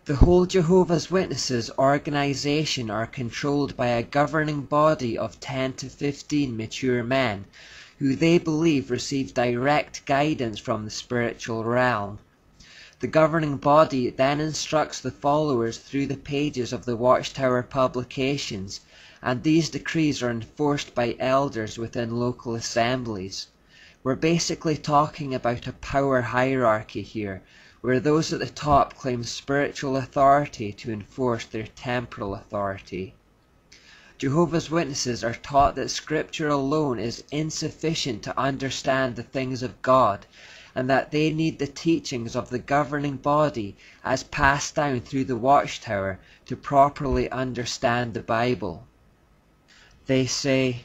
The whole Jehovah's Witnesses organization are controlled by a governing body of 10 to 15 mature men, who they believe receive direct guidance from the spiritual realm. The governing body then instructs the followers through the pages of the Watchtower publications, and these decrees are enforced by elders within local assemblies. We're basically talking about a power hierarchy here, where those at the top claim spiritual authority to enforce their temporal authority. Jehovah's Witnesses are taught that Scripture alone is insufficient to understand the things of God, and that they need the teachings of the governing body as passed down through the Watchtower to properly understand the Bible. They say,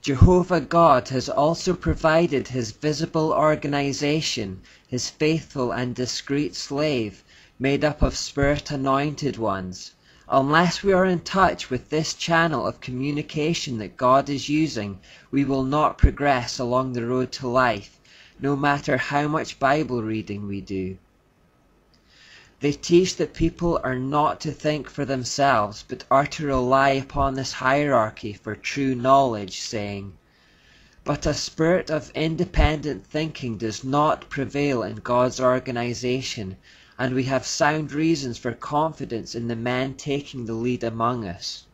Jehovah God has also provided his visible organization, his faithful and discreet slave, made up of spirit-anointed ones. Unless we are in touch with this channel of communication that God is using, we will not progress along the road to life, no matter how much Bible reading we do. They teach that people are not to think for themselves, but are to rely upon this hierarchy for true knowledge, saying, But a spirit of independent thinking does not prevail in God's organization, and we have sound reasons for confidence in the men taking the lead among us.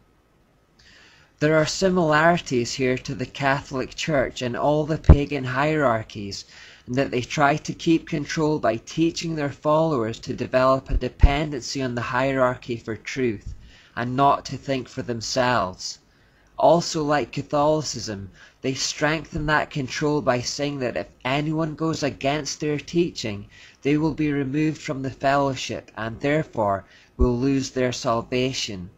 There are similarities here to the Catholic Church and all the pagan hierarchies, in that they try to keep control by teaching their followers to develop a dependency on the hierarchy for truth, and not to think for themselves. Also, like Catholicism, they strengthen that control by saying that if anyone goes against their teaching, they will be removed from the fellowship and therefore will lose their salvation.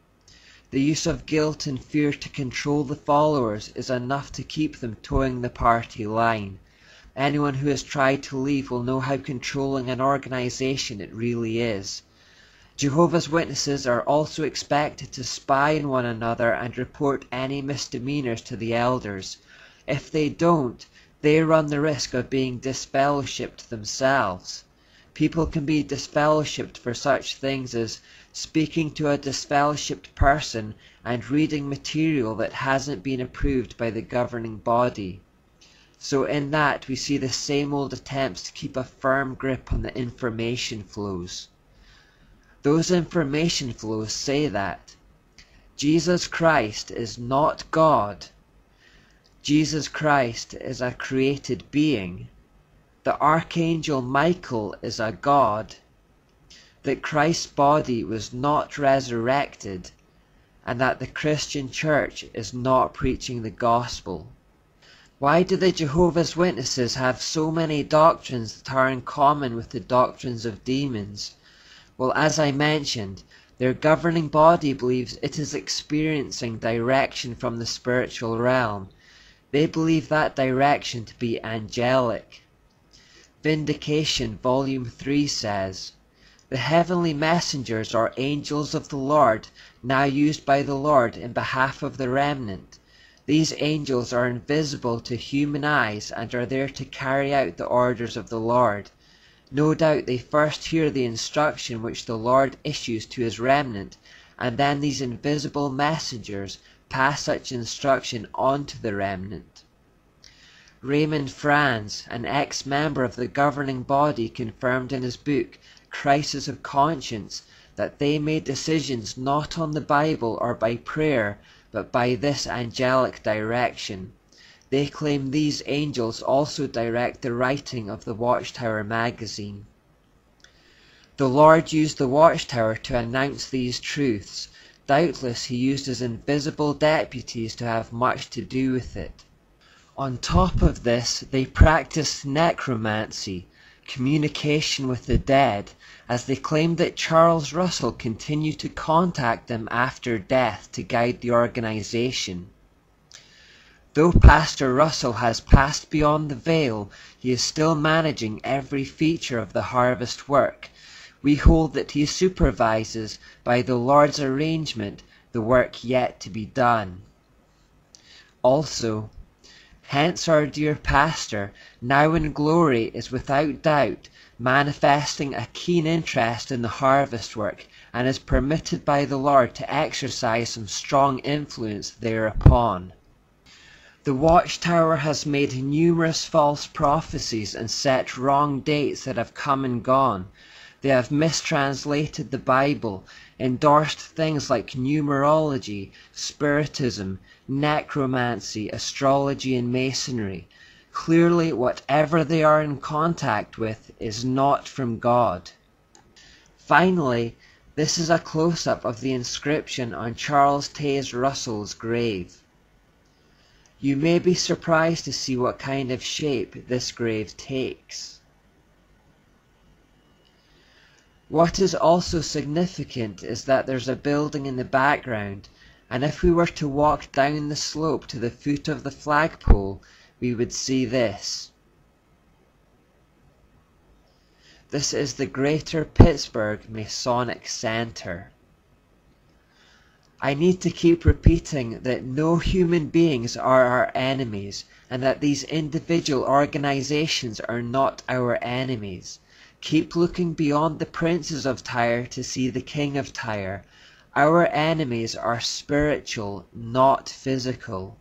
The use of guilt and fear to control the followers is enough to keep them towing the party line. Anyone who has tried to leave will know how controlling an organization it really is. Jehovah's Witnesses are also expected to spy on one another and report any misdemeanors to the elders. If they don't, they run the risk of being disfellowshipped themselves. People can be disfellowshipped for such things as speaking to a disfellowshipped person and reading material that hasn't been approved by the governing body. So in that we see the same old attempts to keep a firm grip on the information flows. Those information flows say that Jesus Christ is not God. Jesus Christ is a created being. The Archangel Michael is a god. That Christ's body was not resurrected, and that the Christian Church is not preaching the gospel. Why do the Jehovah's Witnesses have so many doctrines that are in common with the doctrines of demons? Well, as I mentioned, their governing body believes it is experiencing direction from the spiritual realm. They believe that direction to be angelic. Vindication, Volume 3 says, The heavenly messengers are angels of the Lord, now used by the Lord in behalf of the remnant. These angels are invisible to human eyes and are there to carry out the orders of the Lord. No doubt they first hear the instruction which the Lord issues to his remnant, and then these invisible messengers pass such instruction on to the remnant. Raymond Franz, an ex-member of the governing body, confirmed in his book, Crisis of Conscience, that they made decisions not on the Bible or by prayer, but by this angelic direction. They claim these angels also direct the writing of the Watchtower magazine. The Lord used the Watchtower to announce these truths. Doubtless he used his invisible deputies to have much to do with it. On top of this, they practiced necromancy, communication with the dead, as they claimed that Charles Russell continued to contact them after death to guide the organization. Though Pastor Russell has passed beyond the veil, he is still managing every feature of the harvest work. We hold that he supervises, by the Lord's arrangement, the work yet to be done. Also, hence our dear pastor, now in glory, is without doubt manifesting a keen interest in the harvest work, and is permitted by the Lord to exercise some strong influence thereupon. The watchtower has made numerous false prophecies and set wrong dates that have come and gone. They have mistranslated the Bible, endorsed things like numerology, spiritism, necromancy, astrology, and masonry. Clearly, whatever they are in contact with is not from God. Finally, this is a close-up of the inscription on Charles Taze Russell's grave. You may be surprised to see what kind of shape this grave takes. What is also significant is that there's a building in the background, and if we were to walk down the slope to the foot of the flagpole, we would see this. This is the Greater Pittsburgh Masonic Center. I need to keep repeating that no human beings are our enemies, and that these individual organizations are not our enemies. Keep looking beyond the princes of Tyre to see the King of Tyre. Our enemies are spiritual, not physical.